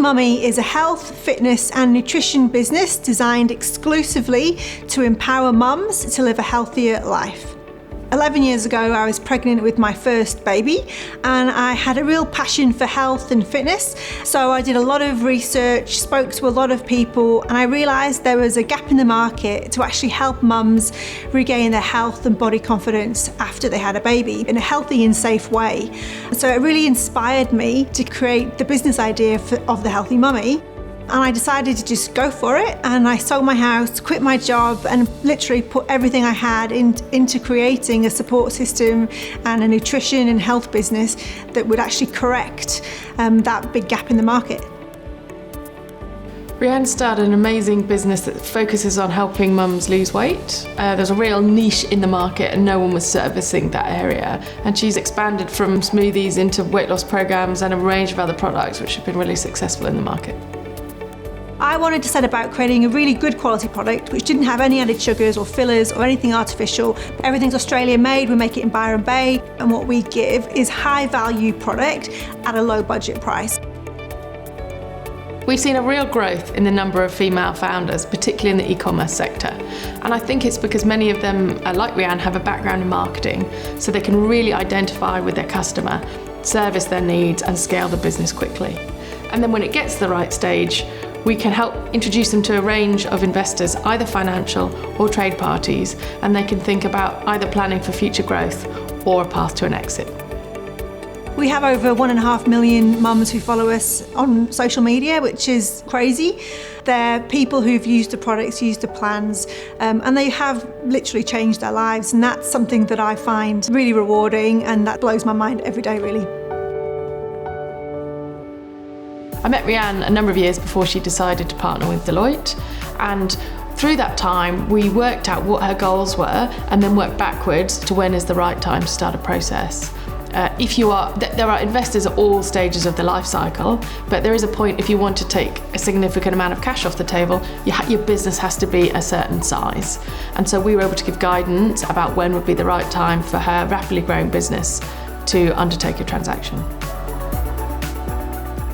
Mummy is a health, fitness and nutrition business designed exclusively to empower mums to live a healthier life. 11 years ago, I was pregnant with my first baby and I had a real passion for health and fitness. So I did a lot of research, spoke to a lot of people, and I realised there was a gap in the market to actually help mums regain their health and body confidence after they had a baby in a healthy and safe way. So it really inspired me to create the business idea of The Healthy Mummy. And I decided to just go for it, and I sold my house, quit my job, and literally put everything I had into creating a support system and a nutrition and health business that would actually correct that big gap in the market. Rhian started an amazing business that focuses on helping mums lose weight. There's a real niche in the market and no one was servicing that area. And she's expanded from smoothies into weight loss programs and a range of other products which have been really successful in the market. I wanted to set about creating a really good quality product which didn't have any added sugars or fillers or anything artificial. Everything's Australian made, we make it in Byron Bay, and what we give is high value product at a low budget price. We've seen a real growth in the number of female founders, particularly in the e-commerce sector. And I think it's because many of them, like Rhian, have a background in marketing, so they can really identify with their customer, service their needs and scale the business quickly. And then when it gets to the right stage, we can help introduce them to a range of investors, either financial or trade parties, and they can think about either planning for future growth or a path to an exit. We have over 1.5 million mums who follow us on social media, which is crazy. They're people who've used the products, used the plans, and they have literally changed their lives. And that's something that I find really rewarding, and that blows my mind every day, really. I met Rhian a number of years before she decided to partner with Deloitte, and through that time we worked out what her goals were and then worked backwards to when is the right time to start a process. There are investors at all stages of the life cycle, but there is a point if you want to take a significant amount of cash off the table, your business has to be a certain size. And so we were able to give guidance about when would be the right time for her rapidly growing business to undertake a transaction.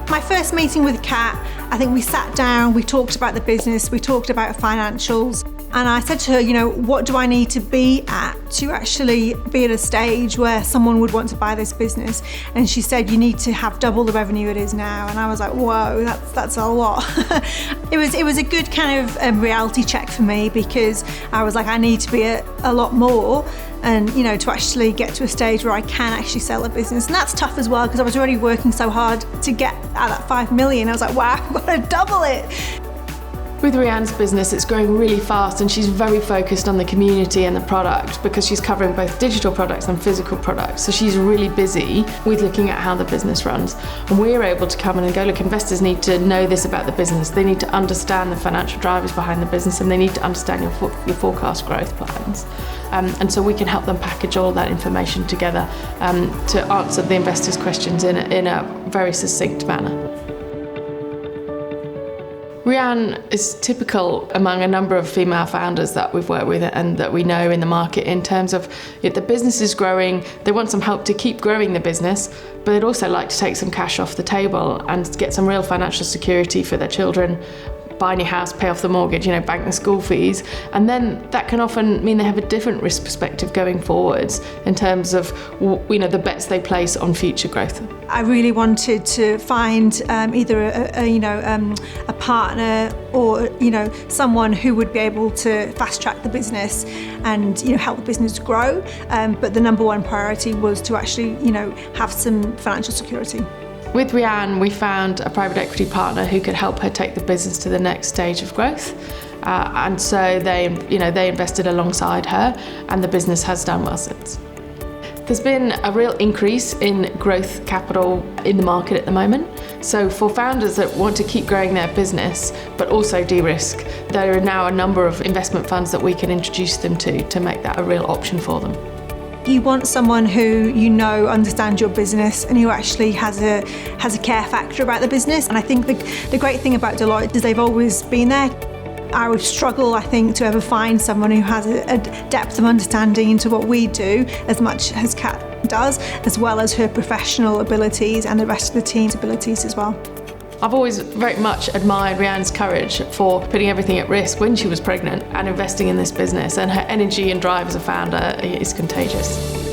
My first meeting with Kat, I think we sat down, we talked about the business, we talked about financials, and I said to her, what do I need to be at to actually be at a stage where someone would want to buy this business? And she said, you need to have double the revenue it is now. And I was like, whoa, that's a lot. It was a good kind of reality check for me, because I was like, I need to be a lot more, and to actually get to a stage where I can actually sell a business. And that's tough as well, because I was already working so hard to get at that 5 million. I was like, wow, I've got to double it. With Rhian's business, it's growing really fast, and she's very focused on the community and the product because she's covering both digital products and physical products. So she's really busy with looking at how the business runs. And we're able to come in and go, look, investors need to know this about the business. They need to understand the financial drivers behind the business, and they need to understand your forecast growth plans. And so we can help them package all that information together to answer the investors' questions in a very succinct manner. Rhian is typical among a number of female founders that we've worked with and that we know in the market, in terms of if the business is growing, they want some help to keep growing the business, but they'd also like to take some cash off the table and get some real financial security for their children, buy a new house, pay off the mortgage, bank the school fees. And then that can often mean they have a different risk perspective going forwards in terms of the bets they place on future growth. I really wanted to find either a partner or someone who would be able to fast track the business and help the business grow. But the number one priority was to actually have some financial security. With Rhian, we found a private equity partner who could help her take the business to the next stage of growth. And so they invested alongside her, and the business has done well since. There's been a real increase in growth capital in the market at the moment. So for founders that want to keep growing their business, but also de-risk, there are now a number of investment funds that we can introduce them to make that a real option for them. You want someone who understands your business and who actually has a care factor about the business. And I think the great thing about Deloitte is they've always been there. I would struggle, I think, to ever find someone who has a depth of understanding into what we do as much as Kat does, as well as her professional abilities and the rest of the team's abilities as well. I've always very much admired Rhian's courage for putting everything at risk when she was pregnant and investing in this business, and her energy and drive as a founder is contagious.